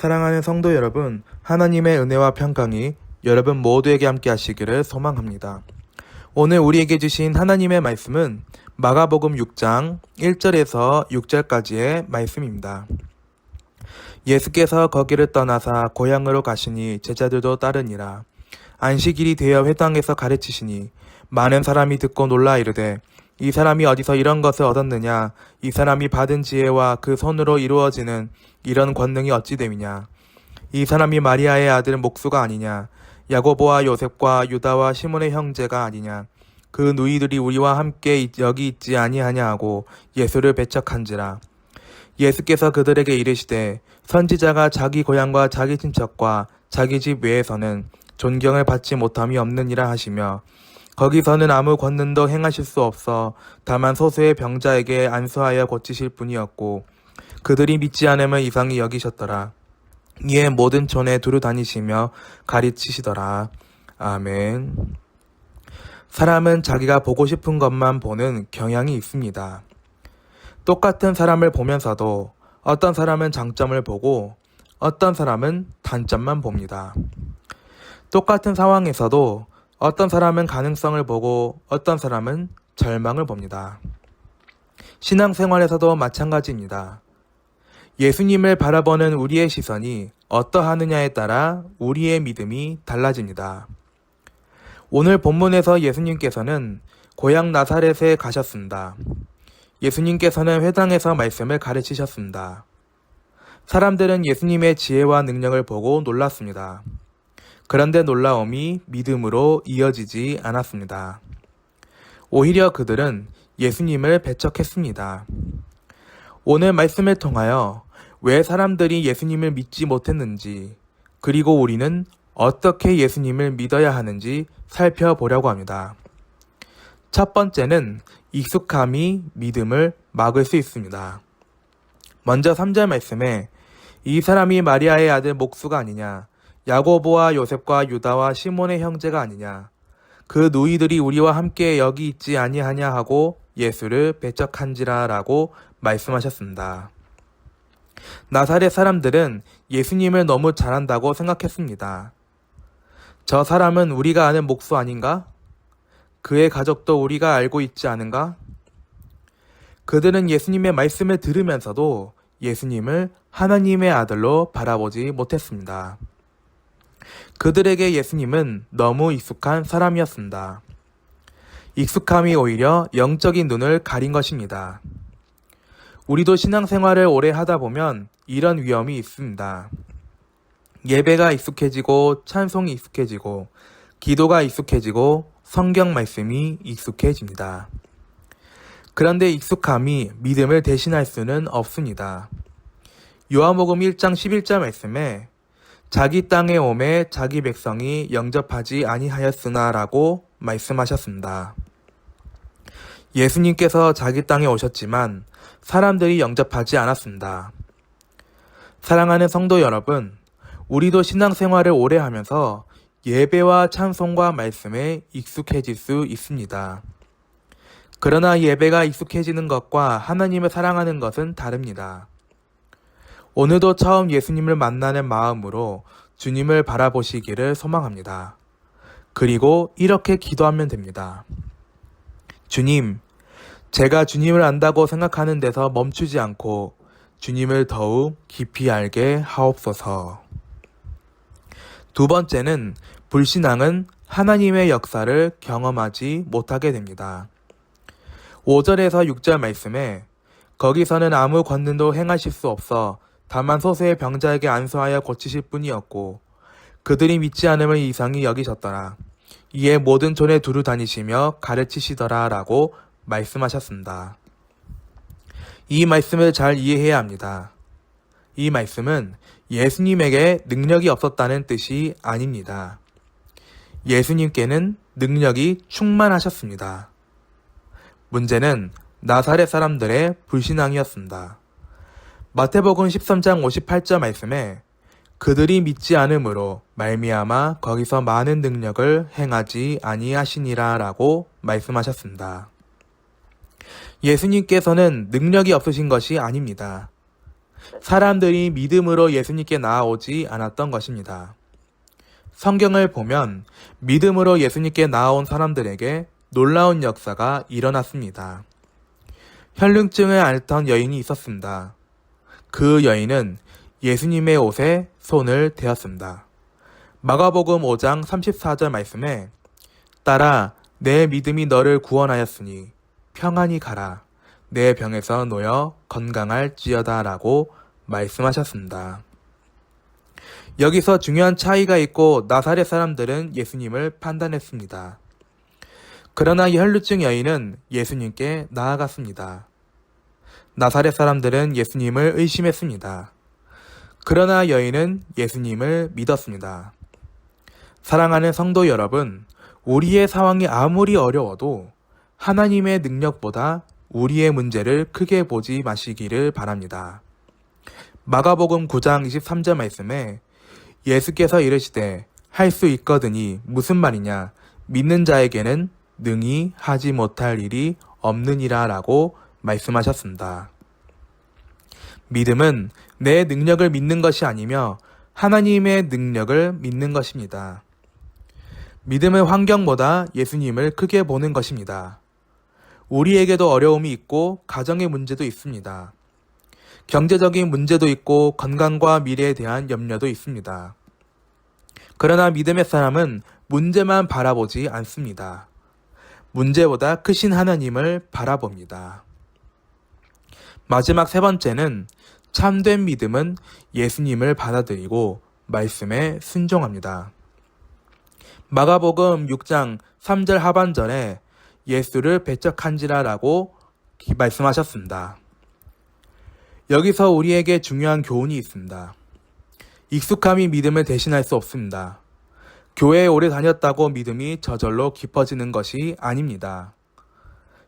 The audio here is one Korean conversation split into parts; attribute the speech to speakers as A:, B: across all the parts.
A: 사랑하는 성도 여러분, 하나님의 은혜와 평강이 여러분 모두에게 함께 하시기를 소망합니다. 오늘 우리에게 주신 하나님의 말씀은 마가복음 6장 1절에서 6절까지의 말씀입니다. 예수께서 거기를 떠나사 고향으로 가시니 제자들도 따르니라. 안식일이 되어 회당에서 가르치시니 많은 사람이 듣고 놀라 이르되 이 사람이 어디서 이런 것을 얻었느냐? 이 사람이 받은 지혜와 그 손으로 이루어지는 이런 권능이 어찌 됨이냐? 이 사람이 마리아의 아들 목수가 아니냐? 야고보와 요셉과 유다와 시몬의 형제가 아니냐? 그 누이들이 우리와 함께 여기 있지 아니하냐 하고 예수를 배척한지라. 예수께서 그들에게 이르시되 선지자가 자기 고향과 자기 친척과 자기 집 외에서는 존경을 받지 못함이 없느니라 하시며 거기서는 아무 권능도 행하실 수 없어 다만 소수의 병자에게 안수하여 고치실 뿐이었고 그들이 믿지 않음을 이상히 여기셨더라. 이에 모든 촌에 두루 다니시며 가르치시더라. 아멘. 사람은 자기가 보고 싶은 것만 보는 경향이 있습니다. 똑같은 사람을 보면서도 어떤 사람은 장점을 보고 어떤 사람은 단점만 봅니다. 똑같은 상황에서도 어떤 사람은 가능성을 보고 어떤 사람은 절망을 봅니다. 신앙생활에서도 마찬가지입니다. 예수님을 바라보는 우리의 시선이 어떠하느냐에 따라 우리의 믿음이 달라집니다. 오늘 본문에서 예수님께서는 고향 나사렛에 가셨습니다. 예수님께서는 회당에서 말씀을 가르치셨습니다. 사람들은 예수님의 지혜와 능력을 보고 놀랐습니다. 그런데 놀라움이 믿음으로 이어지지 않았습니다. 오히려 그들은 예수님을 배척했습니다. 오늘 말씀을 통하여 왜 사람들이 예수님을 믿지 못했는지, 그리고 우리는 어떻게 예수님을 믿어야 하는지 살펴보려고 합니다. 첫 번째는 익숙함이 믿음을 막을 수 있습니다. 먼저 3절 말씀에 이 사람이 마리아의 아들 목수가 아니냐, 야고보와 요셉과 유다와 시몬의 형제가 아니냐, 그 누이들이 우리와 함께 여기 있지 아니하냐 하고 예수를 배척한지라 라고 말씀하셨습니다. 나사렛 사람들은 예수님을 너무 잘한다고 생각했습니다. 저 사람은 우리가 아는 목수 아닌가? 그의 가족도 우리가 알고 있지 않은가? 그들은 예수님의 말씀을 들으면서도 예수님을 하나님의 아들로 바라보지 못했습니다. 그들에게 예수님은 너무 익숙한 사람이었습니다. 익숙함이 오히려 영적인 눈을 가린 것입니다. 우리도 신앙생활을 오래 하다 보면 이런 위험이 있습니다. 예배가 익숙해지고 찬송이 익숙해지고 기도가 익숙해지고 성경 말씀이 익숙해집니다. 그런데 익숙함이 믿음을 대신할 수는 없습니다. 요한복음 1장 11절 말씀에 자기 땅에 오매 자기 백성이 영접하지 아니하였으나 라고 말씀하셨습니다. 예수님께서 자기 땅에 오셨지만 사람들이 영접하지 않았습니다. 사랑하는 성도 여러분, 우리도 신앙생활을 오래 하면서 예배와 찬송과 말씀에 익숙해질 수 있습니다. 그러나 예배가 익숙해지는 것과 하나님을 사랑하는 것은 다릅니다. 오늘도 처음 예수님을 만나는 마음으로 주님을 바라보시기를 소망합니다. 그리고 이렇게 기도하면 됩니다. 주님, 제가 주님을 안다고 생각하는 데서 멈추지 않고 주님을 더욱 깊이 알게 하옵소서. 두 번째는 불신앙은 하나님의 역사를 경험하지 못하게 됩니다. 5절에서 6절 말씀에 거기서는 아무 권능도 행하실 수 없어 다만 소수의 병자에게 안수하여 고치실 뿐이었고 그들이 믿지 않음을 이상히 여기셨더라. 이에 모든 촌에 두루 다니시며 가르치시더라 라고 말씀하셨습니다. 이 말씀을 잘 이해해야 합니다. 이 말씀은 예수님에게 능력이 없었다는 뜻이 아닙니다. 예수님께는 능력이 충만하셨습니다. 문제는 나사렛 사람들의 불신앙이었습니다. 마태복음 13장 58절 말씀에 그들이 믿지 않음으로 말미암아 거기서 많은 능력을 행하지 아니하시니라 라고 말씀하셨습니다. 예수님께서는 능력이 없으신 것이 아닙니다. 사람들이 믿음으로 예수님께 나아오지 않았던 것입니다. 성경을 보면 믿음으로 예수님께 나아온 사람들에게 놀라운 역사가 일어났습니다. 혈루증을 앓던 여인이 있었습니다. 그 여인은 예수님의 옷에 손을 대었습니다. 마가복음 5장 34절 말씀에 딸아 내 믿음이 너를 구원하였으니 평안히 가라 내 병에서 놓여 건강할지어다 라고 말씀하셨습니다. 여기서 중요한 차이가 있고 나사렛 사람들은 예수님을 판단했습니다. 그러나 이 혈루증 여인은 예수님께 나아갔습니다. 나사렛 사람들은 예수님을 의심했습니다. 그러나 여인은 예수님을 믿었습니다. 사랑하는 성도 여러분, 우리의 상황이 아무리 어려워도 하나님의 능력보다 우리의 문제를 크게 보지 마시기를 바랍니다. 마가복음 9장 23절 말씀에 예수께서 이르시되 할 수 있거든이 무슨 말이냐 믿는 자에게는 능히 하지 못할 일이 없느니라 라고 말씀하셨습니다. 믿음은 내 능력을 믿는 것이 아니며 하나님의 능력을 믿는 것입니다. 믿음은 환경보다 예수님을 크게 보는 것입니다. 우리에게도 어려움이 있고 가정의 문제도 있습니다. 경제적인 문제도 있고 건강과 미래에 대한 염려도 있습니다. 그러나 믿음의 사람은 문제만 바라보지 않습니다. 문제보다 크신 하나님을 바라봅니다. 마지막 세 번째는 참된 믿음은 예수님을 받아들이고 말씀에 순종합니다. 마가복음 6장 3절 하반절에 예수를 배척한지라라고 말씀하셨습니다. 여기서 우리에게 중요한 교훈이 있습니다. 익숙함이 믿음을 대신할 수 없습니다. 교회에 오래 다녔다고 믿음이 저절로 깊어지는 것이 아닙니다.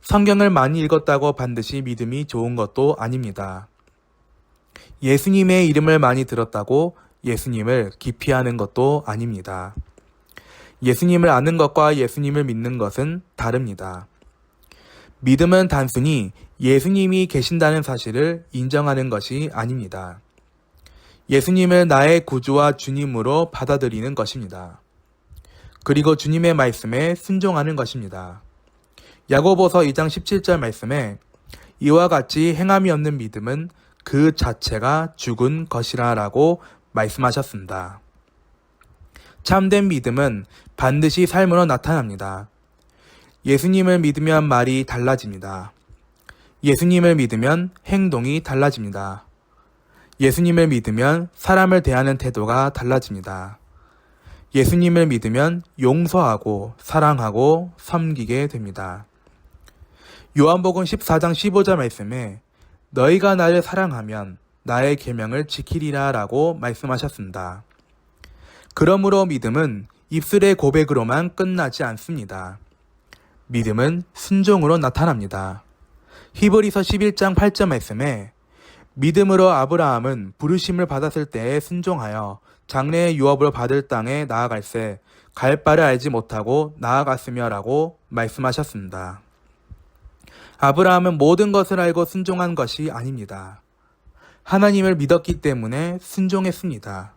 A: 성경을 많이 읽었다고 반드시 믿음이 좋은 것도 아닙니다. 예수님의 이름을 많이 들었다고 예수님을 깊이 아는 것도 아닙니다. 예수님을 아는 것과 예수님을 믿는 것은 다릅니다. 믿음은 단순히 예수님이 계신다는 사실을 인정하는 것이 아닙니다. 예수님을 나의 구주와 주님으로 받아들이는 것입니다. 그리고 주님의 말씀에 순종하는 것입니다. 야고보서 2장 17절 말씀에 이와 같이 행함이 없는 믿음은 그 자체가 죽은 것이라 라고 말씀하셨습니다. 참된 믿음은 반드시 삶으로 나타납니다. 예수님을 믿으면 말이 달라집니다. 예수님을 믿으면 행동이 달라집니다. 예수님을 믿으면 사람을 대하는 태도가 달라집니다. 예수님을 믿으면 용서하고 사랑하고 섬기게 됩니다. 요한복음 14장 15절 말씀에 너희가 나를 사랑하면 나의 계명을 지키리라 라고 말씀하셨습니다. 그러므로 믿음은 입술의 고백으로만 끝나지 않습니다. 믿음은 순종으로 나타납니다. 히브리서 11장 8절 말씀에 믿음으로 아브라함은 부르심을 받았을 때에 순종하여 장래의 유업을 받을 땅에 나아갈새 갈 바를 알지 못하고 나아갔으며 라고 말씀하셨습니다. 아브라함은 모든 것을 알고 순종한 것이 아닙니다. 하나님을 믿었기 때문에 순종했습니다.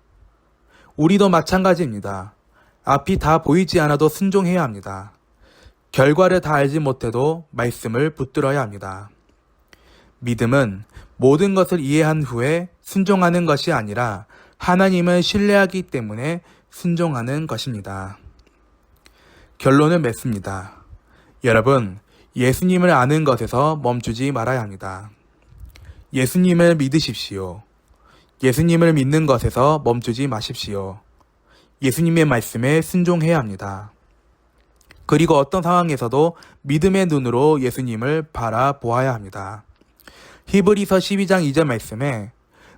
A: 우리도 마찬가지입니다. 앞이 다 보이지 않아도 순종해야 합니다. 결과를 다 알지 못해도 말씀을 붙들어야 합니다. 믿음은 모든 것을 이해한 후에 순종하는 것이 아니라 하나님을 신뢰하기 때문에 순종하는 것입니다. 결론을 맺습니다. 여러분, 예수님을 아는 것에서 멈추지 말아야 합니다. 예수님을 믿으십시오. 예수님을 믿는 것에서 멈추지 마십시오. 예수님의 말씀에 순종해야 합니다. 그리고 어떤 상황에서도 믿음의 눈으로 예수님을 바라보아야 합니다. 히브리서 12장 2절 말씀에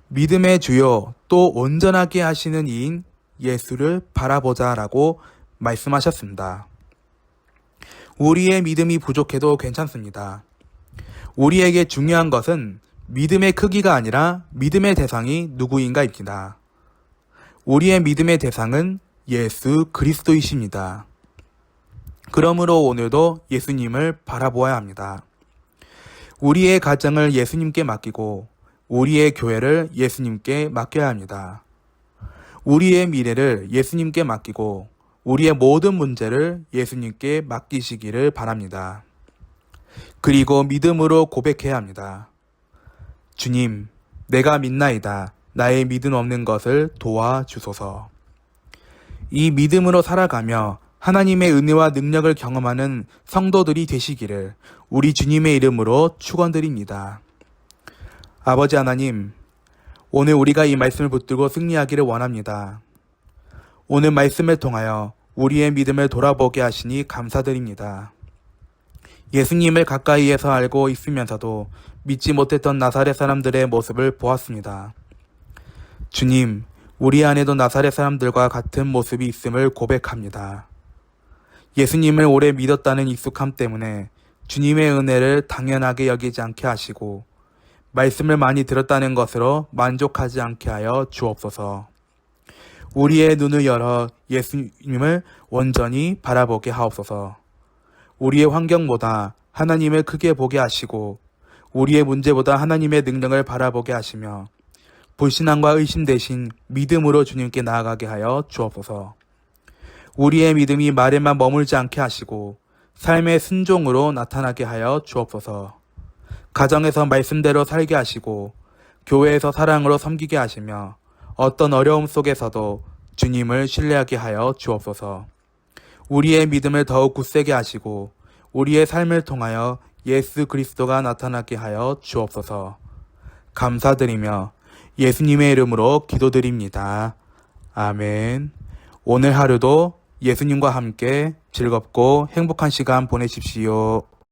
A: 믿음의 주요 또 온전하게 하시는 이인 예수를 바라보자 라고 말씀하셨습니다. 우리의 믿음이 부족해도 괜찮습니다. 우리에게 중요한 것은 믿음의 크기가 아니라 믿음의 대상이 누구인가입니다. 우리의 믿음의 대상은 예수 그리스도이십니다. 그러므로 오늘도 예수님을 바라보아야 합니다. 우리의 가정을 예수님께 맡기고 우리의 교회를 예수님께 맡겨야 합니다. 우리의 미래를 예수님께 맡기고 우리의 모든 문제를 예수님께 맡기시기를 바랍니다. 그리고 믿음으로 고백해야 합니다. 주님, 내가 믿나이다. 나의 믿음 없는 것을 도와주소서. 이 믿음으로 살아가며 하나님의 은혜와 능력을 경험하는 성도들이 되시기를 우리 주님의 이름으로 축원드립니다. 아버지 하나님, 오늘 우리가 이 말씀을 붙들고 승리하기를 원합니다. 오늘 말씀을 통하여 우리의 믿음을 돌아보게 하시니 감사드립니다. 예수님을 가까이에서 알고 있으면서도 믿지 못했던 나사렛 사람들의 모습을 보았습니다. 주님, 우리 안에도 나사렛 사람들과 같은 모습이 있음을 고백합니다. 예수님을 오래 믿었다는 익숙함 때문에 주님의 은혜를 당연하게 여기지 않게 하시고 말씀을 많이 들었다는 것으로 만족하지 않게 하여 주옵소서. 우리의 눈을 열어 예수님을 온전히 바라보게 하옵소서. 우리의 환경보다 하나님을 크게 보게 하시고 우리의 문제보다 하나님의 능력을 바라보게 하시며 불신앙과 의심 대신 믿음으로 주님께 나아가게 하여 주옵소서. 우리의 믿음이 말에만 머물지 않게 하시고 삶의 순종으로 나타나게 하여 주옵소서. 가정에서 말씀대로 살게 하시고 교회에서 사랑으로 섬기게 하시며 어떤 어려움 속에서도 주님을 신뢰하게 하여 주옵소서. 우리의 믿음을 더욱 굳세게 하시고 우리의 삶을 통하여 예수 그리스도가 나타나게 하여 주옵소서. 감사드리며 예수님의 이름으로 기도드립니다. 아멘. 오늘 하루도 예수님과 함께 즐겁고 행복한 시간 보내십시오.